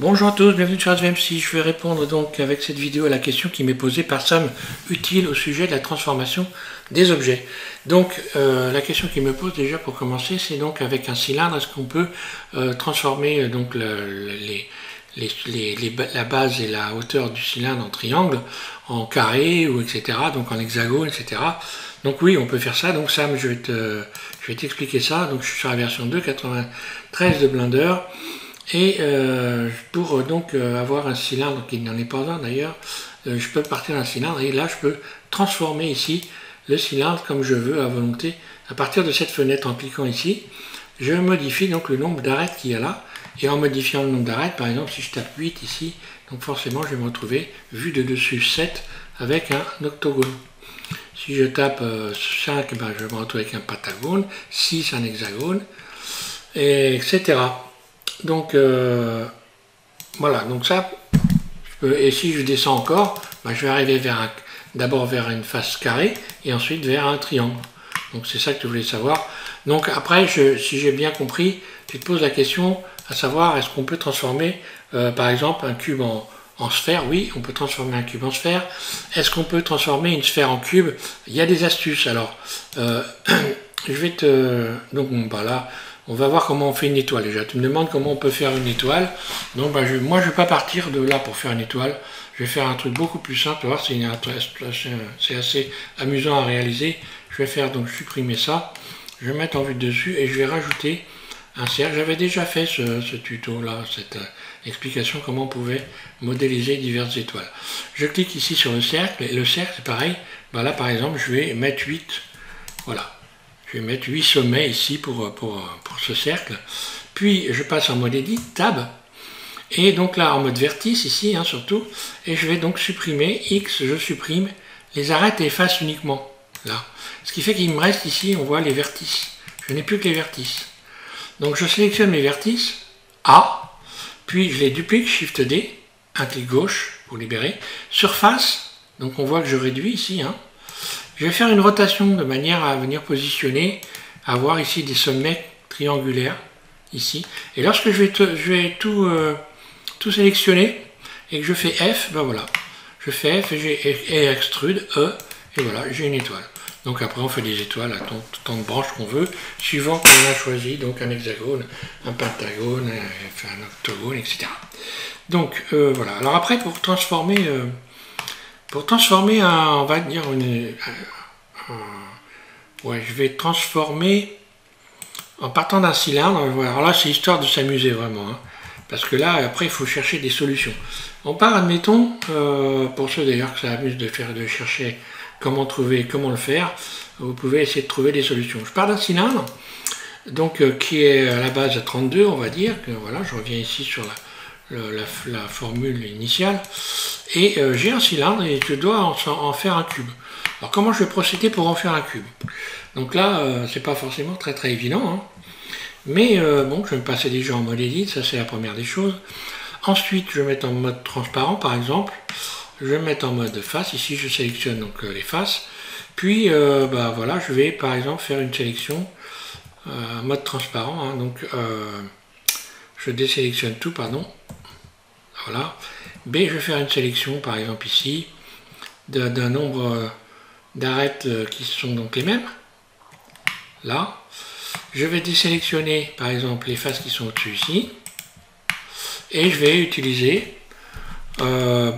Bonjour à tous, bienvenue sur ASVMC. Je vais répondre donc avec cette vidéo à la question qui m'est posée par Sam Utile au sujet de la transformation des objets. Donc la question qui me pose déjà pour commencer, c'est donc avec un cylindre, est-ce qu'on peut transformer donc la base et la hauteur du cylindre en triangle, en carré ou etc. donc en hexagone, etc. Donc oui, on peut faire ça. Donc Sam, je vais t'expliquer ça. Donc je suis sur la version 2.93 de Blender. Et pour donc avoir un cylindre qui n'en est pas un d'ailleurs, je peux partir d'un cylindre et là je peux transformer ici le cylindre comme je veux à volonté. À partir de cette fenêtre, en cliquant ici, je modifie donc le nombre d'arêtes qu'il y a là. Et en modifiant le nombre d'arêtes, par exemple si je tape 8 ici, donc forcément je vais me retrouver vu de dessus 7 avec un octogone. Si je tape 5, ben, je vais me retrouver avec un pentagone, 6 un hexagone, etc. Donc voilà, donc ça, et si je descends encore, ben je vais arriver d'abord vers une face carrée et ensuite vers un triangle. Donc c'est ça que tu voulais savoir. Donc après, si j'ai bien compris, tu te poses la question à savoir est-ce qu'on peut transformer par exemple un cube en sphère. Oui, on peut transformer un cube en sphère. Est-ce qu'on peut transformer une sphère en cube? Il y a des astuces. Alors, je vais donc bah là, on va voir comment on fait une étoile déjà. Tu me demandes comment on peut faire une étoile. Donc bah, moi je ne vais pas partir de là pour faire une étoile. Je vais faire un truc beaucoup plus simple. Tu vas voir, c'est assez amusant à réaliser. Je vais faire donc supprimer ça. Je vais mettre en vue dessus et je vais rajouter un cercle. J'avais déjà fait ce tuto là, cette explication comment on pouvait modéliser diverses étoiles. Je clique ici sur le cercle et le cercle c'est pareil. Bah, là par exemple je vais mettre 8. Voilà. Je vais mettre 8 sommets ici pour ce cercle. Puis je passe en mode Edit, Tab. Et donc là en mode vertice ici hein, surtout. Et je vais donc supprimer X, je supprime les arêtes et efface uniquement. Là. Ce qui fait qu'il me reste ici, on voit les vertices. Je n'ai plus que les vertices. Donc je sélectionne mes vertices, A. Puis je les duplique, Shift D. Un clic gauche pour libérer. Surface, donc on voit que je réduis ici. Hein. Je vais faire une rotation de manière à venir positionner, à avoir ici des sommets triangulaires, ici. Et lorsque je vais tout sélectionner et que je fais F, ben voilà. Je fais F et extrude, E, et voilà, j'ai une étoile. Donc après on fait des étoiles à tant de branches qu'on veut, suivant qu'on a choisi, donc un hexagone, un pentagone, un octogone, etc. Donc voilà. Alors après pour transformer on va dire ouais, je vais transformer en partant d'un cylindre. Voilà. Alors là, c'est histoire de s'amuser vraiment, hein, parce que là, après, il faut chercher des solutions. On part, admettons, pour ceux d'ailleurs que ça amuse de chercher comment le faire, vous pouvez essayer de trouver des solutions. Je pars d'un cylindre, donc qui est à la base à 32, on va dire. Que, voilà, je reviens ici sur la formule initiale. Et j'ai un cylindre et je dois en faire un cube. Alors comment je vais procéder pour en faire un cube? Donc là, c'est pas forcément très évident. Hein. Mais bon, je vais me passer déjà en mode Edit, ça c'est la première des choses. Ensuite, je vais mettre en mode transparent par exemple. Je vais mettre en mode face. Ici, je sélectionne donc les faces. Puis, bah, voilà, je vais par exemple faire une sélection en mode transparent. Hein. Donc, je désélectionne tout, pardon. Voilà. B, je vais faire une sélection, par exemple ici, d'un nombre d'arêtes qui sont donc les mêmes. Là. Je vais désélectionner, par exemple, les faces qui sont au-dessus ici. Et je vais utiliser la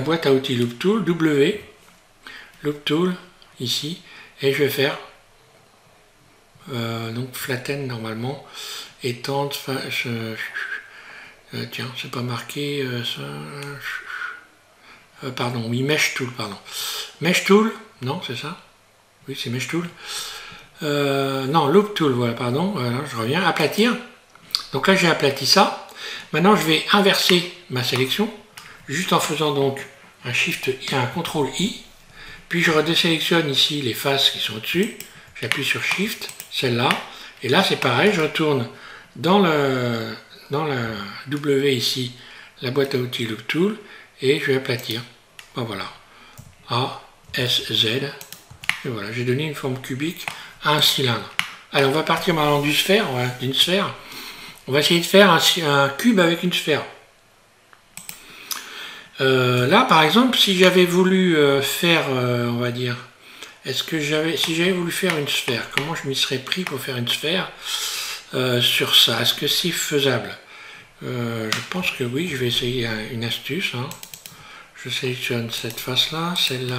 boîte à outils Loop Tool, W, Loop Tool, ici. Et je vais faire, donc, flatten normalement, étendre, tiens, c'est pas marqué pardon, oui, Mesh Tool, pardon. Mesh Tool, non, c'est ça? Oui, c'est Mesh Tool. Non, Loop Tool, voilà, pardon, voilà, je reviens, aplatir. Donc là, j'ai aplati ça. Maintenant, je vais inverser ma sélection, juste en faisant donc un Shift I, un CTRL I. Puis je redésélectionne ici les faces qui sont au-dessus. J'appuie sur Shift, celle-là. Et là, c'est pareil, je retourne dans la W ici, la boîte à outils Loop Tool, et je vais aplatir. Ben voilà. A, S, Z. Et voilà, j'ai donné une forme cubique à un cylindre. Allez, on va partir maintenant d'une sphère. On va essayer de faire un cube avec une sphère. Là, par exemple, si j'avais voulu faire, on va dire, si j'avais voulu faire une sphère, comment je m'y serais pris pour faire une sphère sur ça? Est-ce que c'est faisable? Je pense que oui, je vais essayer une astuce. Hein. Je sélectionne cette face-là, celle-là,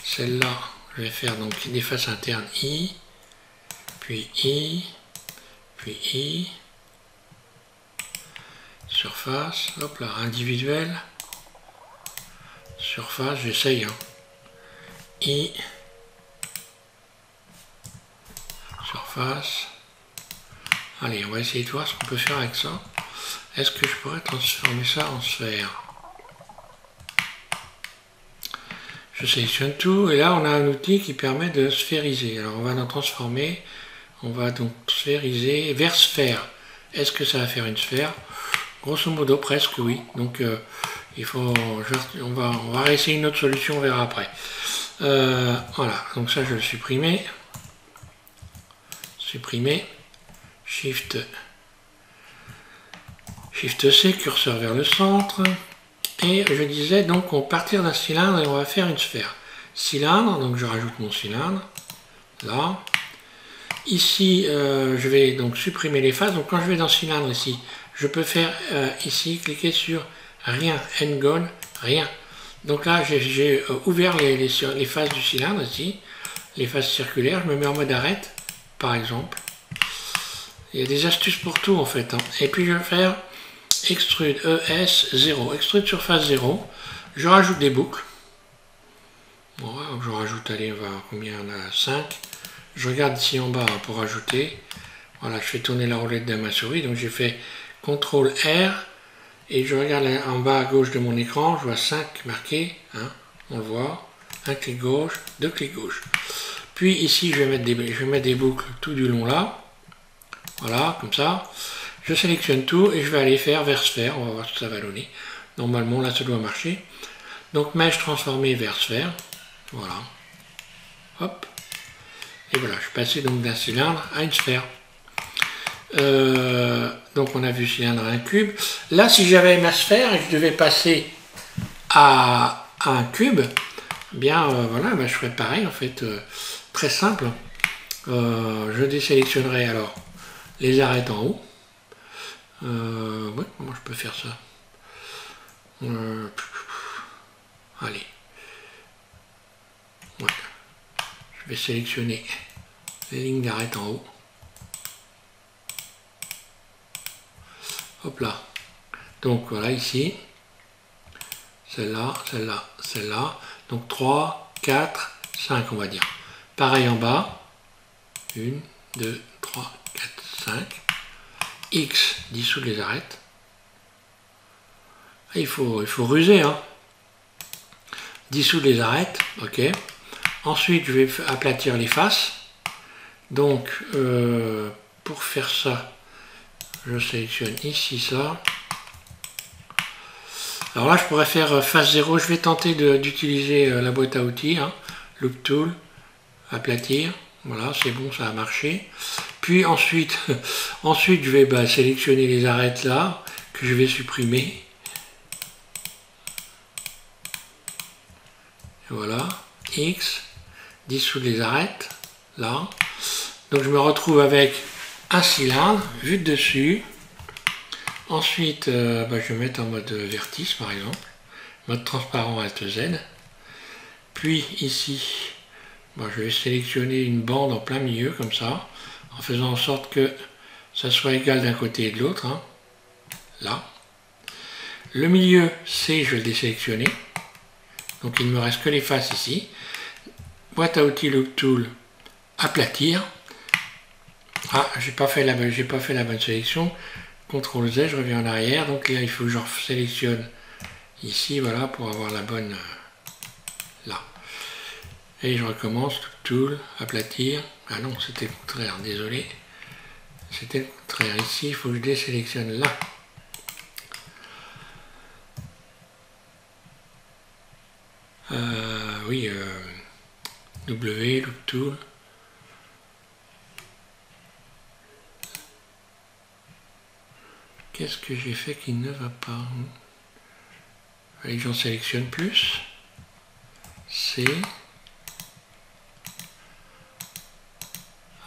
celle-là. Je vais faire donc des faces internes I, puis I, puis I, surface, hop là, individuel, surface, j'essaye. Hein. I, surface. Allez, on va essayer de voir ce qu'on peut faire avec ça. Est-ce que je pourrais transformer ça en sphère? Je sélectionne tout et là on a un outil qui permet de sphériser. Alors on va en transformer, on va donc sphériser vers sphère. Est-ce que ça va faire une sphère? Grosso modo presque oui. Donc on va essayer une autre solution, on verra après. Voilà, donc ça je vais le supprimer. Supprimer. Shift C, curseur vers le centre. Et je disais donc on va partir d'un cylindre et on va faire une sphère. Cylindre, donc je rajoute mon cylindre. Là. Ici, je vais donc supprimer les faces. Donc quand je vais dans cylindre ici, je peux faire ici, cliquer sur rien, end gone, rien. Donc là, j'ai ouvert les faces du cylindre ici, les faces circulaires. Je me mets en mode arrête, par exemple. Il y a des astuces pour tout en fait. Hein. Et puis je vais faire extrude ES 0, extrude surface 0. Je rajoute des boucles. Bon, je rajoute, allez, on va combien on a 5. Je regarde ici en bas pour rajouter. Voilà, je fais tourner la roulette de ma souris. Donc j'ai fait CTRL R et je regarde en bas à gauche de mon écran. Je vois 5 marqués. Hein, on le voit. Un clic gauche, deux clics gauche. Puis ici, je vais mettre des boucles tout du long là. Voilà, comme ça. Je sélectionne tout et je vais aller faire vers sphère. On va voir ce que ça va donner. Normalement, là, ça doit marcher. Donc, mèche transformée vers sphère. Voilà. Hop. Et voilà, je suis passé donc d'un cylindre à une sphère. Donc, on a vu cylindre à un cube. Là, si j'avais ma sphère et que je devais passer à un cube, eh bien, voilà, ben, je ferais pareil, en fait. Très simple. Je désélectionnerai alors les arêtes en haut. Ouais, comment je peux faire ça? Allez. Ouais. Je vais sélectionner les lignes d'arête en haut. Hop là. Donc voilà ici. Celle-là, celle-là, celle-là. Donc 3, 4, 5 on va dire. Pareil en bas. 1, 2, 3, 4, 5. X dissout les arêtes. Il faut ruser. Hein. Dissout les arêtes. Ok. Ensuite, je vais aplatir les faces. Donc, pour faire ça, je sélectionne ici ça. Alors là, je pourrais faire face 0. Je vais tenter d'utiliser la boîte à outils. Hein. Loop Tool, aplatir. Voilà, c'est bon, ça a marché. Puis ensuite, je vais sélectionner les arêtes là, que je vais supprimer. Voilà, X, dissoudre les arêtes, là. Donc je me retrouve avec un cylindre, vu de dessus. Ensuite, je vais mettre en mode vertice par exemple, mode transparent Alt Z. Puis ici, je vais sélectionner une bande en plein milieu comme ça, en faisant en sorte que ça soit égal d'un côté et de l'autre, hein, là. Le milieu C, je vais le désélectionner. Donc il ne me reste que les faces ici. Boîte à outils Loop Tool, aplatir. Ah, j'ai pas fait la bonne sélection. CTRL Z, je reviens en arrière. Donc là, il faut que je sélectionne ici, voilà, pour avoir la bonne là. Et je recommence, Loop Tool, aplatir. Ah non, c'était le contraire, désolé. C'était le contraire. Ici, il faut que je désélectionne là. Oui, W, Loop Tool. Qu'est-ce que j'ai fait qui ne va pas? Allez, j'en sélectionne plus. C.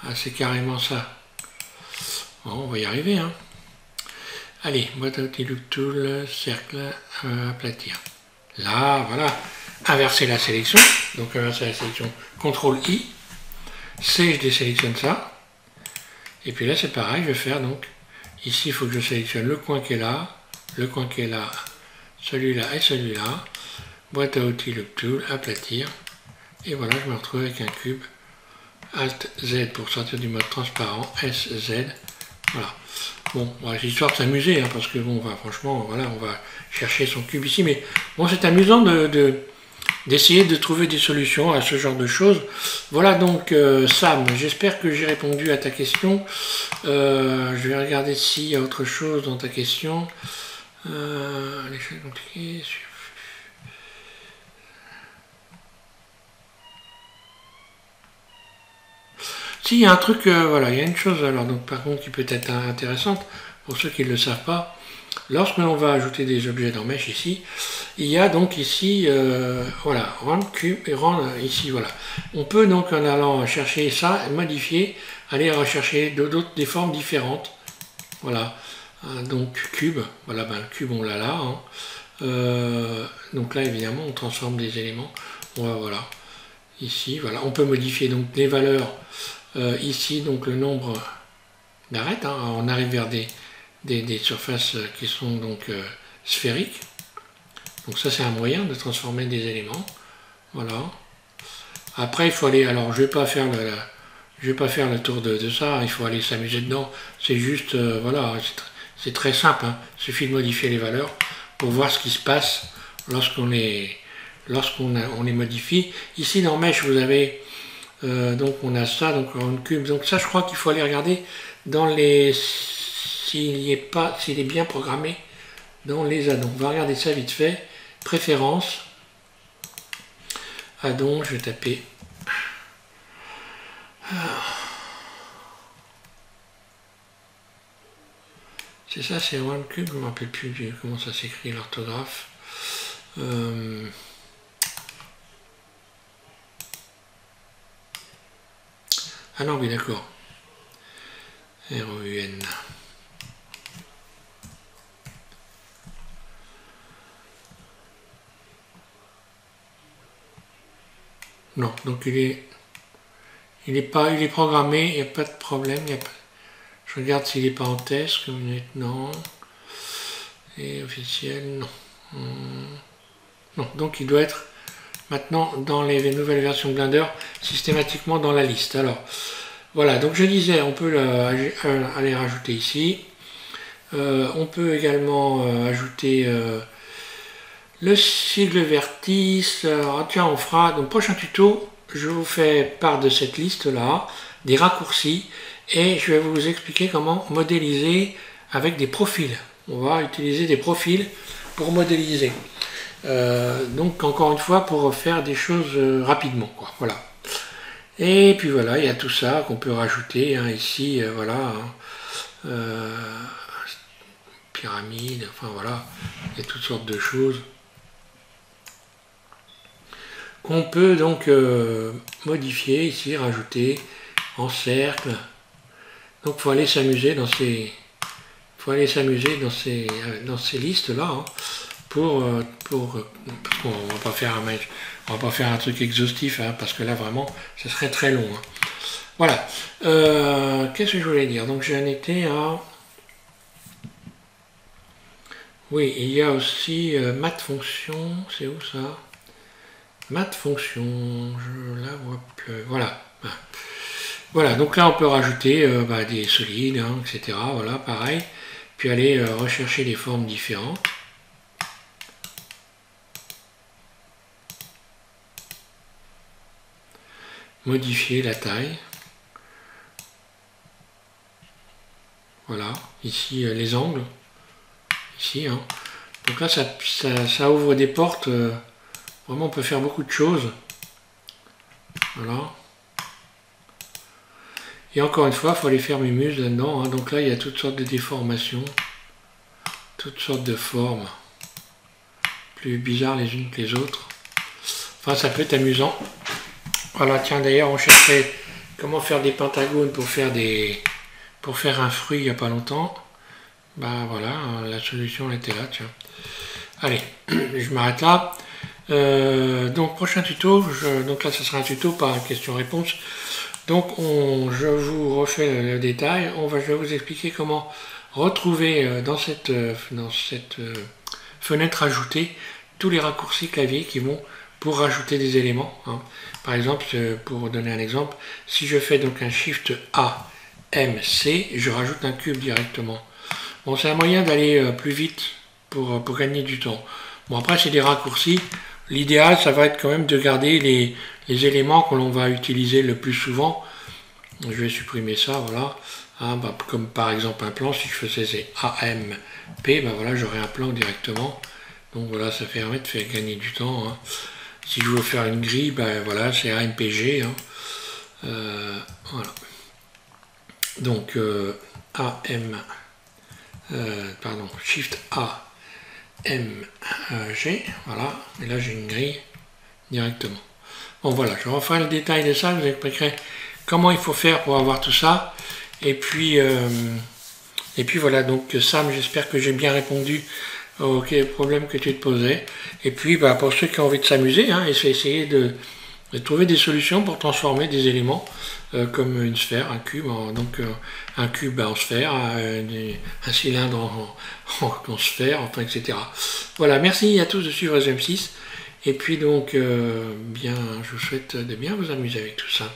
Ah, c'est carrément ça. Bon, on va y arriver, hein. Allez, boîte à outils Look Tool, cercle, aplatir. Là, voilà. Inverser la sélection. Donc, inverser la sélection, CTRL-I. C, je désélectionne ça. Et puis là, c'est pareil, je vais faire donc. Ici, il faut que je sélectionne le coin qui est là, le coin qui est là, celui-là et celui-là. Boîte à outils Look Tool, aplatir. Et voilà, je me retrouve avec un cube. Alt Z pour sortir du mode transparent, SZ. Voilà. Bon, voilà, c'est histoire de s'amuser, hein, parce que bon, franchement, voilà, on va chercher son cube ici. Mais bon, c'est amusant d'essayer de trouver des solutions à ce genre de choses. Voilà donc, Sam, j'espère que j'ai répondu à ta question. Je vais regarder s'il y a autre chose dans ta question. L'échelle compliquée. Si, il y a un truc, voilà, il y a une chose, alors, donc, par contre, qui peut être intéressante, pour ceux qui ne le savent pas, lorsque l'on va ajouter des objets dans Mesh ici, il y a donc ici, voilà, rend cube et rend ici, voilà. On peut donc, en allant chercher ça, modifier, aller rechercher des formes différentes, voilà. Donc, cube, voilà, ben, le cube, on l'a là, hein. Donc là, évidemment, on transforme des éléments, voilà, ici, voilà. On peut modifier donc les valeurs. Ici, donc le nombre d'arêtes, hein, on arrive vers des surfaces qui sont donc sphériques. Donc ça, c'est un moyen de transformer des éléments. Voilà. Après, il faut aller, alors je vais pas faire le tour de ça, il faut aller s'amuser dedans. C'est juste, voilà, c'est très simple, hein. Il suffit de modifier les valeurs pour voir ce qui se passe lorsqu'on les modifie. Ici, dans Mesh, vous avez donc on a ça, donc un cube. Donc ça, je crois qu'il faut aller regarder dans les s'il est bien programmé dans les addons. On va regarder ça vite fait. Préférences. Addons, je vais taper. C'est ça, c'est One Cube. Je ne me rappelle plus comment ça s'écrit l'orthographe. Ah non, oui, d'accord. REN. Non, donc il est programmé, il n'y a pas de problème. Je regarde s'il n'est pas en test, non. Et officiel, non. Non, donc il doit être maintenant dans les nouvelles versions Blender systématiquement dans la liste. Alors voilà, donc je disais, on peut aller rajouter ici. On peut également ajouter le sigle vertice. Alors, tiens, on fera dans le prochain tuto, je vous fais part de cette liste là, des raccourcis, et je vais vous expliquer comment modéliser avec des profils. On va utiliser des profils pour modéliser. Donc encore une fois pour faire des choses rapidement, quoi. Voilà. Et puis voilà, il y a tout ça qu'on peut rajouter, hein, ici, voilà, hein, pyramide, enfin voilà, il y a toutes sortes de choses qu'on peut donc modifier ici, rajouter en cercle. Donc il faut aller s'amuser dans ces dans ces listes là, hein, parce qu'on va pas faire un truc exhaustif, hein, parce que là vraiment ce serait très long, hein. Voilà. Qu'est-ce que je voulais dire? Donc j'en étais à, oui, il y a aussi math fonction. C'est où ça? Math fonction, je la vois plus. Voilà. Voilà, donc là on peut rajouter des solides, hein, etc. Voilà, pareil. Puis aller rechercher des formes différentes. Modifier la taille. Voilà, ici les angles. Ici, hein. Donc là ça ouvre des portes. Vraiment on peut faire beaucoup de choses. Voilà. Et encore une fois, il faut aller faire mes muses là-dedans, hein. Donc là il y a toutes sortes de déformations. toutes sortes de formes, plus bizarres les unes que les autres. Enfin, ça peut être amusant. Voilà, tiens, d'ailleurs, on cherchait comment faire des pentagones pour faire un fruit il n'y a pas longtemps. Bah voilà, la solution était là, tiens. Allez, je m'arrête là. Donc prochain tuto, donc là ce sera un tuto par question-réponse. Donc je vous refais le détail. Je vais vous expliquer comment retrouver dans cette fenêtre ajoutée tous les raccourcis clavier qui vont pour rajouter des éléments. Hein. Par exemple, pour donner un exemple, si je fais donc un Shift A, M, C, je rajoute un cube directement. Bon, c'est un moyen d'aller plus vite pour gagner du temps. Bon, après, c'est des raccourcis. L'idéal, ça va être quand même de garder les éléments que l'on va utiliser le plus souvent. Je vais supprimer ça, voilà. Hein, bah, comme par exemple un plan, si je faisais AMP, bah voilà, j'aurais un plan directement. Donc voilà, ça permet de faire gagner du temps. Hein. Si je veux faire une grille, ben voilà, c'est AMPG. Hein. Voilà. Donc Shift A, M, G, voilà. Et là j'ai une grille directement. Bon voilà, je referai le détail de ça, je vous expliquerai comment il faut faire pour avoir tout ça. Et puis voilà, donc Sam, j'espère que j'ai bien répondu aux problèmes que tu te posais. Et puis bah, pour ceux qui ont envie de s'amuser, hein, essayer de trouver des solutions pour transformer des éléments comme une sphère, un cube, un cube en sphère, un cylindre en sphère, enfin etc. Voilà, merci à tous de suivre SM6. Et puis donc, je vous souhaite de bien vous amuser avec tout ça.